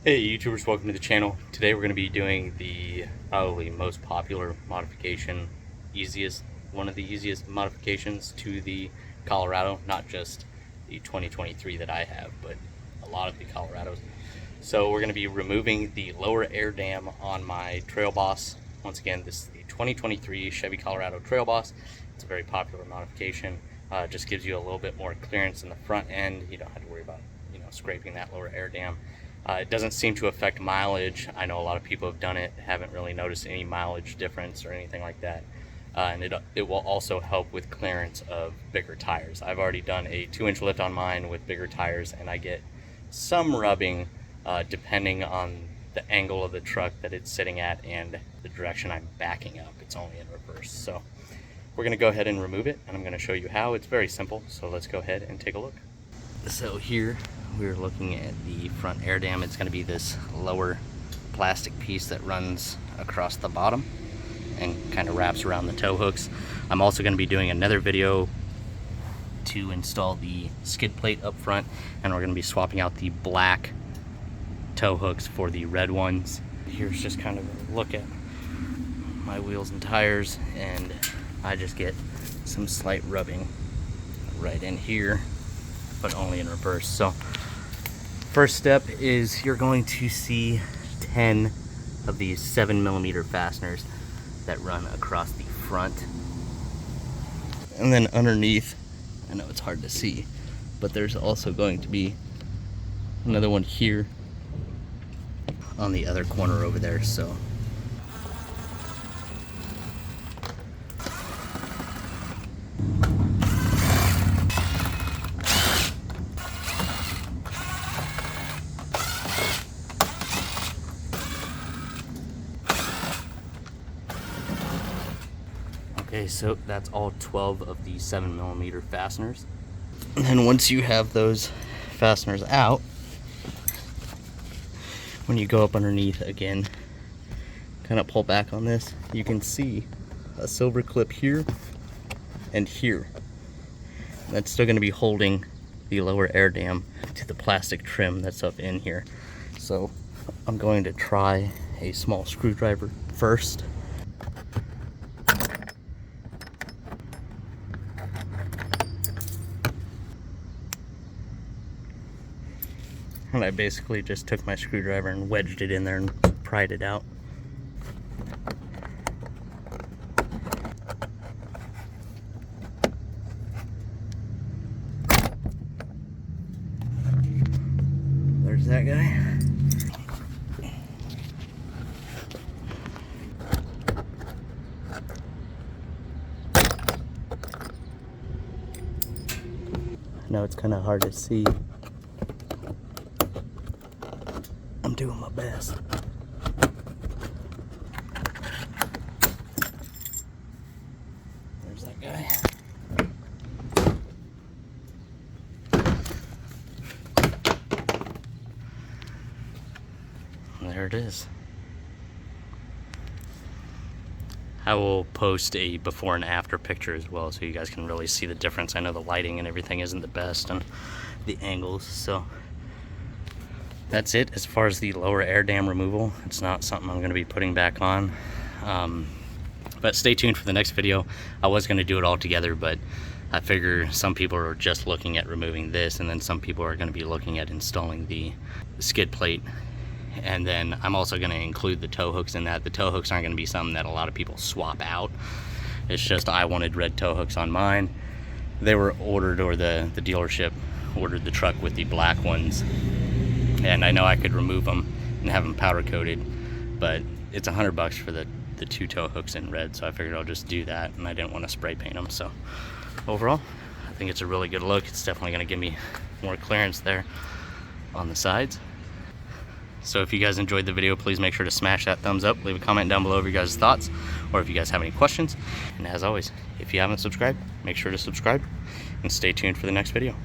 Hey YouTubers, welcome to the channel. Today we're going to be doing the probably most popular modification, one of the easiest modifications to the Colorado, not just the 2023 that I have, but a lot of the Colorados. So we're going to be removing the lower air dam on my Trail Boss. Once again, this is the 2023 Chevy Colorado Trail Boss. It's a very popular modification. Just gives you a little bit more clearance in the front end. You don't have to worry about scraping that lower air dam. It doesn't seem to affect mileage. I know a lot of people have done it, haven't really noticed any mileage difference or anything like that. And it will also help with clearance of bigger tires. I've already done a 2-inch lift on mine with bigger tires, and I get some rubbing depending on the angle of the truck that it's sitting at and the direction I'm backing up. It's only in reverse. So we're going to go ahead and remove it, and I'm going to show you how. It's very simple, so let's go ahead and take a look. So here we're looking at the front air dam. It's going to be this lower plastic piece that runs across the bottom and kind of wraps around the tow hooks. I'm also going to be doing another video to install the skid plate up front, and we're going to be swapping out the black tow hooks for the red ones. Here's just kind of a look at my wheels and tires, and I just get some slight rubbing right in here, but only in reverse. So first step is you're going to see 10 of these 7mm fasteners that run across the front. And then underneath, I know it's hard to see, but there's also going to be another one here on the other corner over there. So okay, so that's all 12 of the 7mm fasteners. And then once you have those fasteners out, when you go up underneath again, kind of pull back on this, you can see a silver clip here and here. That's still going to be holding the lower air dam to the plastic trim that's up in here. So I'm going to try a small screwdriver first. And I basically just took my screwdriver and wedged it in there and pried it out. There's that guy. I know it's kind of hard to see. I'm doing my best. There's that guy. There it is. I will post a before and after picture as well, so you guys can really see the difference. I know the lighting and everything isn't the best and the angles, so that's it as far as the lower air dam removal. It's not something I'm going to be putting back on, but stay tuned for the next video. I was going to do it all together, but I figure some people are just looking at removing this, and then some people are going to be looking at installing the skid plate. And then I'm also going to include the tow hooks in that. The tow hooks aren't going to be something that a lot of people swap out. It's just I wanted red tow hooks on mine. They were ordered, or the dealership ordered the truck with the black ones. And I know I could remove them and have them powder coated, but it's $100 for the 2 tow hooks in red, so I figured I'll just do that, and I didn't want to spray paint them. So overall, I think it's a really good look. It's definitely going to give me more clearance there on the sides. So if you guys enjoyed the video, please make sure to smash that thumbs up, leave a comment down below of your guys' thoughts, or if you guys have any questions. And as always, if you haven't subscribed, make sure to subscribe and stay tuned for the next video.